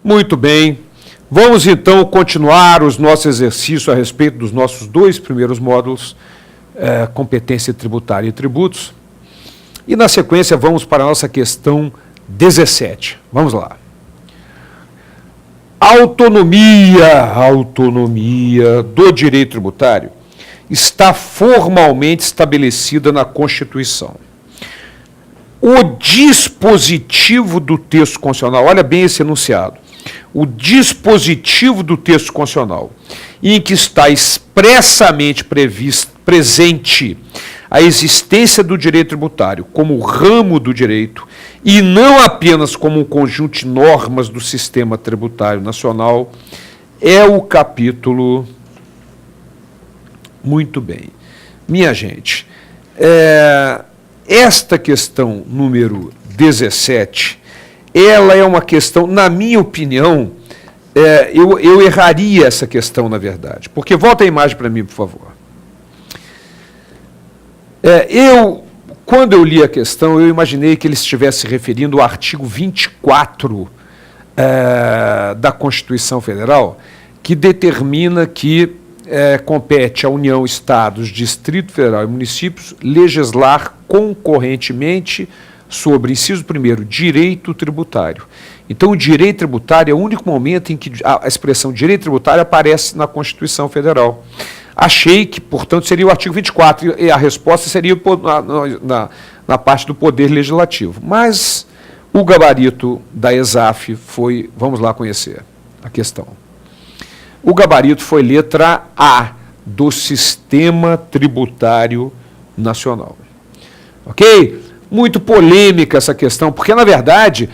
Muito bem. Vamos então continuar os nossos exercícios a respeito dos nossos dois primeiros módulos, competência tributária e tributos. E na sequência vamos para a nossa questão 17. Vamos lá. Autonomia do direito tributário está formalmente estabelecida na Constituição. O dispositivo do texto constitucional, olha bem esse enunciado, o dispositivo do texto constitucional, em que está expressamente presente a existência do direito tributário como ramo do direito e não apenas como um conjunto de normas do sistema tributário nacional, é o capítulo... Muito bem. Minha gente, esta questão número 17, ela é uma questão, na minha opinião, eu erraria essa questão, na verdade. Porque, volta a imagem para mim, por favor. Quando eu li a questão, eu imaginei que ele estivesse se referindo ao artigo 24 da Constituição Federal, que determina que compete à União, Estados, Distrito Federal e municípios legislar concorrentemente sobre, inciso 1º, direito tributário. Então, o direito tributário é o único momento em que a expressão direito tributário aparece na Constituição Federal. Achei que, portanto, seria o artigo 24, e a resposta seria na parte do Poder Legislativo. Mas o gabarito da ESAF foi, vamos lá conhecer a questão. O gabarito foi letra A, do Sistema Tributário Nacional. Ok? Muito polêmica essa questão, porque, na verdade,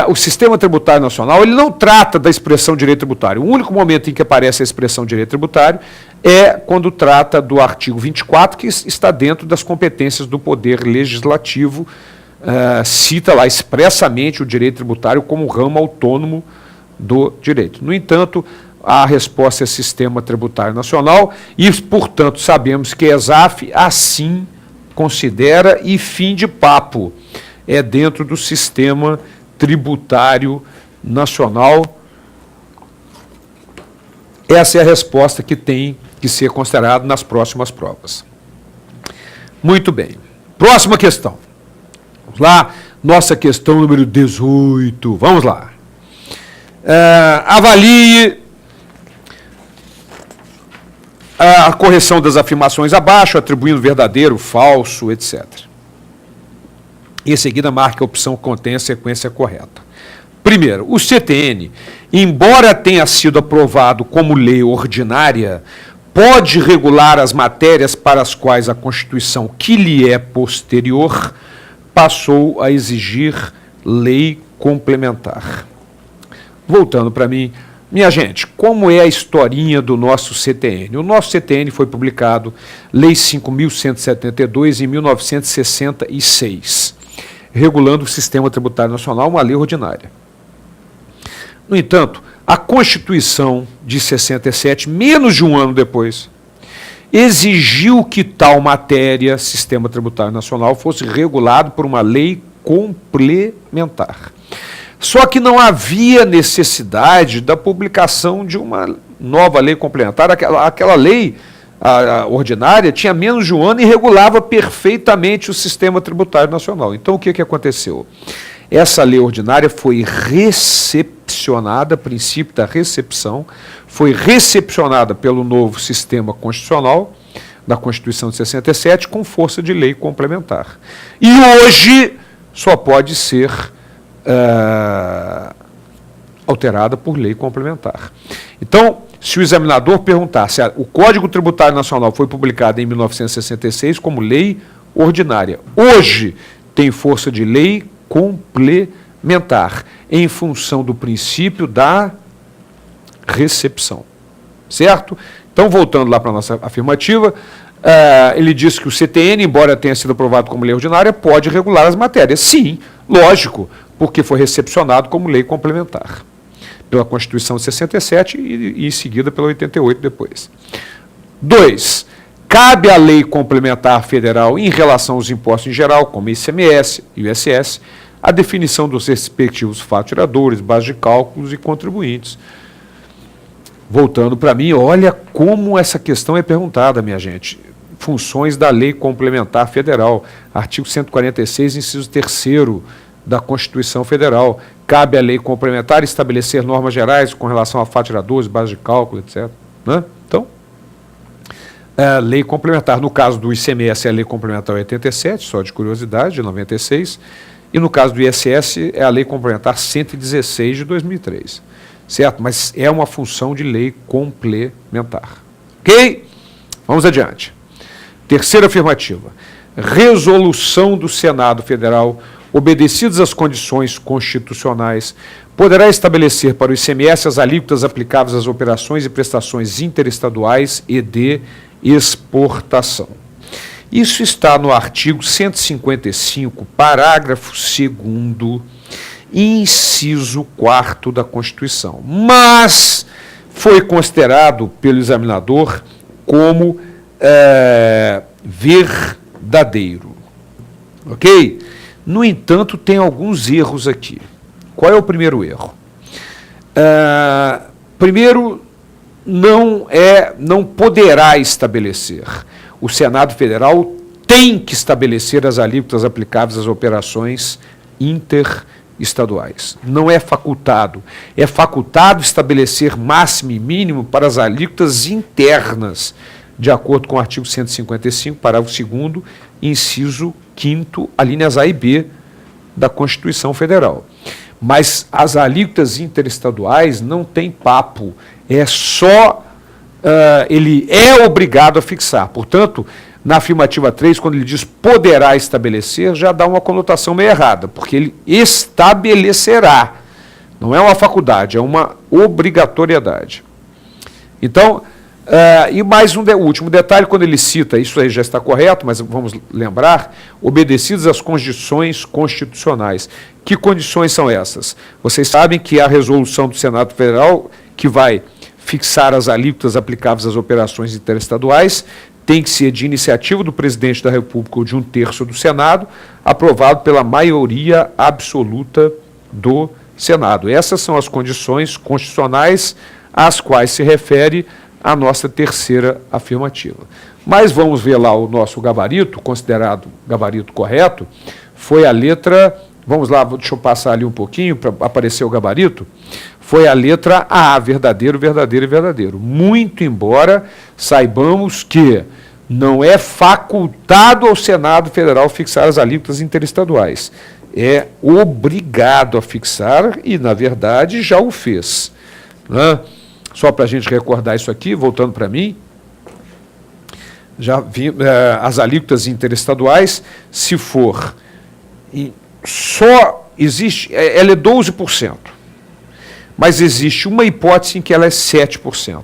o Sistema Tributário Nacional ele não trata da expressão direito tributário. O único momento em que aparece a expressão direito tributário é quando trata do artigo 24, que está dentro das competências do Poder Legislativo, cita lá expressamente o direito tributário como ramo autônomo do direito. No entanto, a resposta é Sistema Tributário Nacional e, portanto, sabemos que a ESAF assim considera e fim de papo. É dentro do Sistema Tributário Nacional. Essa é a resposta que tem que ser considerada nas próximas provas. Muito bem. Próxima questão. Vamos lá. Nossa questão número 18. Vamos lá. Avalie a correção das afirmações abaixo, atribuindo verdadeiro, falso, etc. Em seguida, marque a opção que contém a sequência correta. Primeiro, o CTN, embora tenha sido aprovado como lei ordinária, pode regular as matérias para as quais a Constituição, que lhe é posterior, passou a exigir lei complementar. Voltando para mim, minha gente, como é a historinha do nosso CTN? O nosso CTN foi publicado, Lei 5.172, em 1966, regulando o Sistema Tributário Nacional, uma lei ordinária. No entanto, a Constituição de 67, menos de um ano depois, exigiu que tal matéria, Sistema Tributário Nacional, fosse regulado por uma lei complementar. Só que não havia necessidade da publicação de uma nova lei complementar. Aquela lei ordinária tinha menos de um ano e regulava perfeitamente o Sistema Tributário Nacional. Então, o que aconteceu? Essa lei ordinária foi recepcionada, princípio da recepção, foi recepcionada pelo novo sistema constitucional, da Constituição de 67, com força de lei complementar. E hoje só pode ser alterada por lei complementar. Então, se o examinador perguntar se o Código Tributário Nacional foi publicado em 1966 como lei ordinária, hoje tem força de lei complementar, em função do princípio da recepção. Certo? Então, voltando lá para a nossa afirmativa, ele diz que o CTN, embora tenha sido aprovado como lei ordinária, pode regular as matérias. Sim, lógico, porque foi recepcionado como lei complementar pela Constituição de 67 e em seguida pela 88 depois. 2. Cabe à lei complementar federal em relação aos impostos em geral, como ICMS e ISS, a definição dos respectivos faturadores, base de cálculos e contribuintes. Voltando para mim, olha como essa questão é perguntada, minha gente. Funções da Lei Complementar Federal, artigo 146, inciso 3º da Constituição Federal. Cabe à Lei Complementar estabelecer normas gerais com relação a faturadores, base de cálculo, etc. Né? Então, a Lei Complementar, no caso do ICMS, é a Lei Complementar 87, só de curiosidade, de 96, e no caso do ISS, é a Lei Complementar 116 de 2003. Certo? Mas é uma função de lei complementar. Ok? Vamos adiante. Terceira afirmativa. Resolução do Senado Federal, obedecidas as condições constitucionais, poderá estabelecer para o ICMS as alíquotas aplicáveis às operações e prestações interestaduais e de exportação. Isso está no artigo 155, parágrafo 2º, inciso 4º da Constituição. Mas foi considerado pelo examinador como verdadeiro. Ok? No entanto, tem alguns erros aqui. Qual é o primeiro erro? Primeiro, não poderá estabelecer. O Senado Federal tem que estabelecer as alíquotas aplicáveis às operações interestaduais. Não é facultado. É facultado estabelecer máximo e mínimo para as alíquotas internas, de acordo com o artigo 155, parágrafo 2º, inciso 5º, alíneas A e B da Constituição Federal. Mas as alíquotas interestaduais não tem papo, é só, ele é obrigado a fixar. Portanto, na afirmativa 3, quando ele diz poderá estabelecer, já dá uma conotação meio errada, porque ele estabelecerá. Não é uma faculdade, é uma obrigatoriedade. Então, e mais um último detalhe, quando ele cita, isso aí já está correto, mas vamos lembrar, obedecidas às condições constitucionais. Que condições são essas? Vocês sabem que a resolução do Senado Federal, que vai fixar as alíquotas aplicáveis às operações interestaduais, tem que ser de iniciativa do presidente da República ou de 1/3 do Senado, aprovado pela maioria absoluta do Senado. Essas são as condições constitucionais às quais se refere a nossa terceira afirmativa. Mas vamos ver lá o nosso gabarito, considerado gabarito correto, foi a letra, vamos lá, deixa eu passar ali um pouquinho para aparecer o gabarito, foi a letra A, verdadeiro, verdadeiro e verdadeiro. Muito embora saibamos que não é facultado ao Senado Federal fixar as alíquotas interestaduais. É obrigado a fixar e, na verdade, já o fez. Né? Só para a gente recordar isso aqui, voltando para mim, já vi, as alíquotas interestaduais, se for, só existe, ela é 12%, mas existe uma hipótese em que ela é 7%.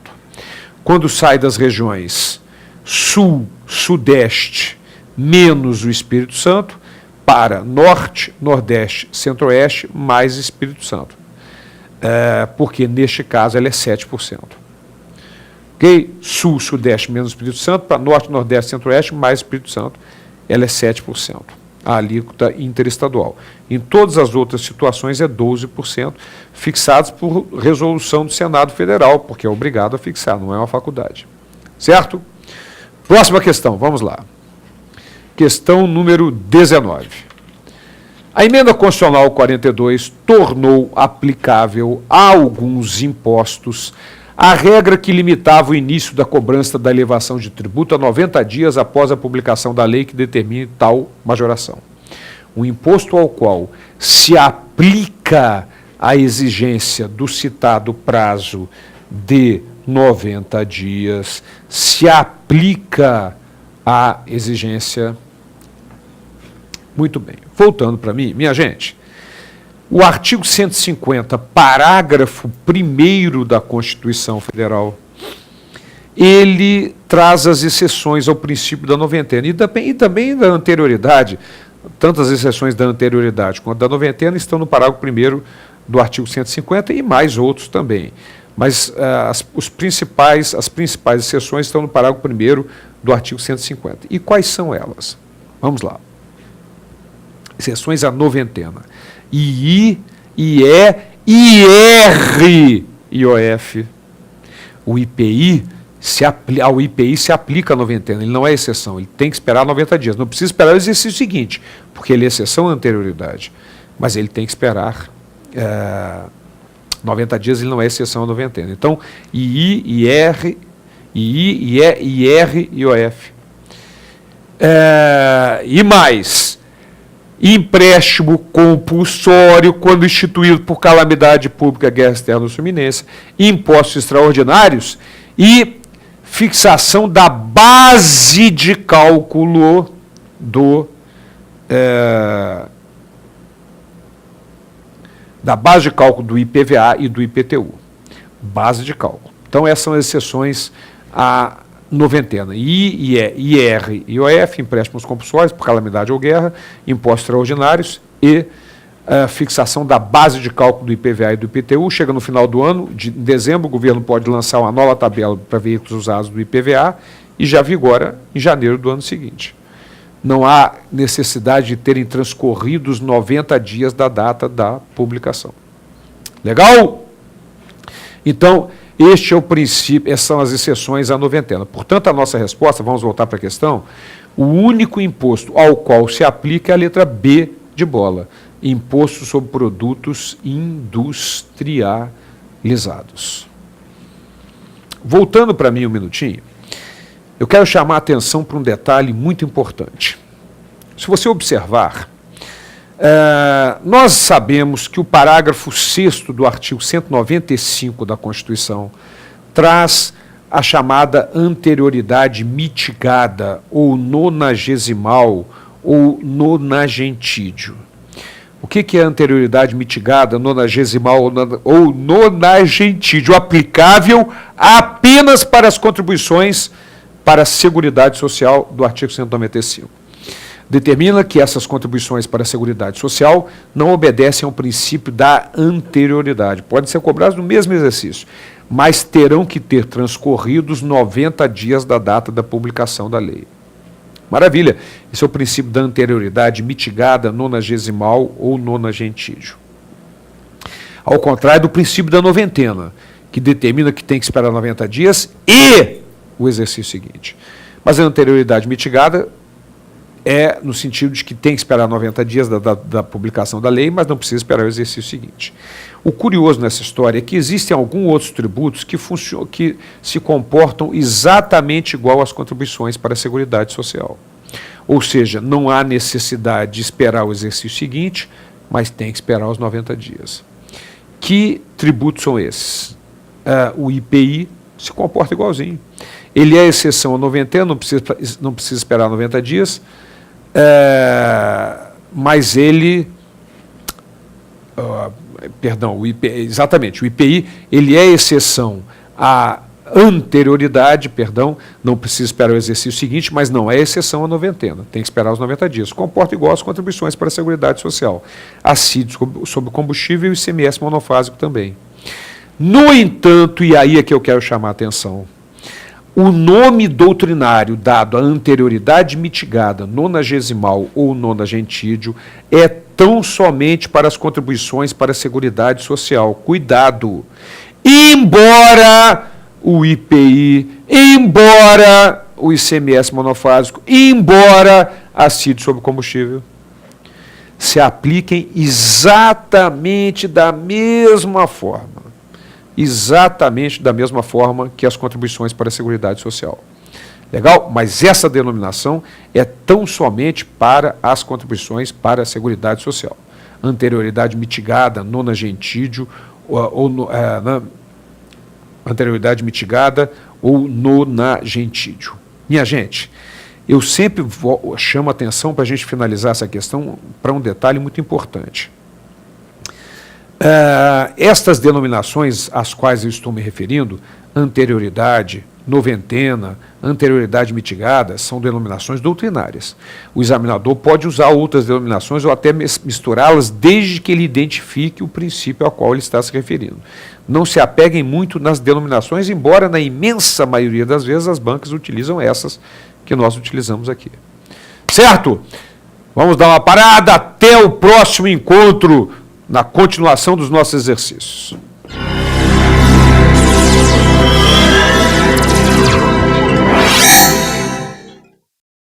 Quando sai das regiões Sul, Sudeste, menos o Espírito Santo, para Norte, Nordeste, Centro-Oeste, mais Espírito Santo. Porque, neste caso, ela é 7%. Ok? Sul, Sudeste, menos Espírito Santo, para Norte, Nordeste, Centro-Oeste, mais Espírito Santo, ela é 7%. A alíquota interestadual. Em todas as outras situações é 12%, fixados por resolução do Senado Federal, porque é obrigado a fixar, não é uma faculdade. Certo? Próxima questão, vamos lá. Questão número 19. A emenda constitucional 42 tornou aplicável a alguns impostos a regra que limitava o início da cobrança da elevação de tributo a 90 dias após a publicação da lei que determine tal majoração. Um imposto ao qual se aplica a exigência do citado prazo de 90 dias, se aplica a exigência. Muito bem. Voltando para mim, minha gente, o artigo 150, parágrafo 1º da Constituição Federal, ele traz as exceções ao princípio da noventena e também da anterioridade. Tantas exceções da anterioridade quanto da noventena estão no parágrafo 1º do artigo 150 e mais outros também. Mas as principais exceções estão no parágrafo 1º do artigo 150. E quais são elas? Vamos lá. exceções à noventena. II, IE, IR, IOF. O IPI ao IPI se aplica a noventena, ele não é exceção, ele tem que esperar 90 dias. Não precisa esperar o exercício seguinte, porque ele é exceção à anterioridade. Mas ele tem que esperar 90 dias, ele não é exceção à noventena. Então, II, IR, IE, IR, IOF. E mais, empréstimo compulsório quando instituído por calamidade pública, guerra externa ou suminência, impostos extraordinários e fixação da base de cálculo do IPVA e do IPTU. Base de cálculo. Então, essas são as exceções à noventena. I, IE, IR, IOF, empréstimos compulsórios por calamidade ou guerra, impostos extraordinários e fixação da base de cálculo do IPVA e do IPTU. Chega no final do ano, em dezembro, o governo pode lançar uma nova tabela para veículos usados do IPVA e já vigora em janeiro do ano seguinte. Não há necessidade de terem transcorrido os 90 dias da data da publicação. Legal? Então, este é o princípio, essas são as exceções à noventena. Portanto, a nossa resposta, vamos voltar para a questão, o único imposto ao qual se aplica é a letra B de bola, imposto sobre produtos industrializados. Voltando para mim um minutinho, eu quero chamar a atenção para um detalhe muito importante. Se você observar, nós sabemos que o parágrafo 6º do artigo 195 da Constituição traz a chamada anterioridade mitigada, ou nonagesimal, ou nonagentídio. O que é anterioridade mitigada, nonagesimal ou nonagentídio? Aplicável apenas para as contribuições para a Seguridade Social do artigo 195. Determina que essas contribuições para a Seguridade Social não obedecem ao princípio da anterioridade. Podem ser cobradas no mesmo exercício, mas terão que ter transcorrido os 90 dias da data da publicação da lei. Maravilha! Esse é o princípio da anterioridade mitigada, nonagesimal ou nonagentídio. Ao contrário do princípio da noventena, que determina que tem que esperar 90 dias e o exercício seguinte. Mas a anterioridade mitigada é no sentido de que tem que esperar 90 dias da publicação da lei, mas não precisa esperar o exercício seguinte. O curioso nessa história é que existem alguns outros tributos que se comportam exatamente igual às contribuições para a Seguridade Social. Ou seja, não há necessidade de esperar o exercício seguinte, mas tem que esperar os 90 dias. Que tributos são esses? O IPI se comporta igualzinho. Ele é exceção à noventena, não precisa esperar 90 dias, mas ele... o IPI, ele é exceção à anterioridade, não precisa esperar o exercício seguinte, mas não é exceção à noventena, tem que esperar os 90 dias. Comporta igual às contribuições para a Seguridade Social, a CID sobre combustível e o ICMS monofásico também. No entanto, e aí é que eu quero chamar a atenção, o nome doutrinário dado à anterioridade mitigada, nonagesimal ou nonagentídio, é tão somente para as contribuições para a Seguridade Social. Cuidado! Embora o IPI, embora o ICMS monofásico, embora a CID sobre combustível, se apliquem exatamente da mesma forma. Exatamente da mesma forma que as contribuições para a Seguridade Social. Legal? Mas essa denominação é tão somente para as contribuições para a Seguridade Social. Anterioridade mitigada, nonagentídio, anterioridade mitigada ou nonagentídio. Minha gente, eu sempre chamo a atenção para a gente finalizar essa questão para um detalhe muito importante. Estas denominações às quais eu estou me referindo, anterioridade, noventena, anterioridade mitigada, são denominações doutrinárias. O examinador pode usar outras denominações ou até misturá-las desde que ele identifique o princípio ao qual ele está se referindo. Não se apeguem muito nas denominações, embora na imensa maioria das vezes as bancas utilizam essas que nós utilizamos aqui. Certo? Vamos dar uma parada até o próximo encontro na continuação dos nossos exercícios.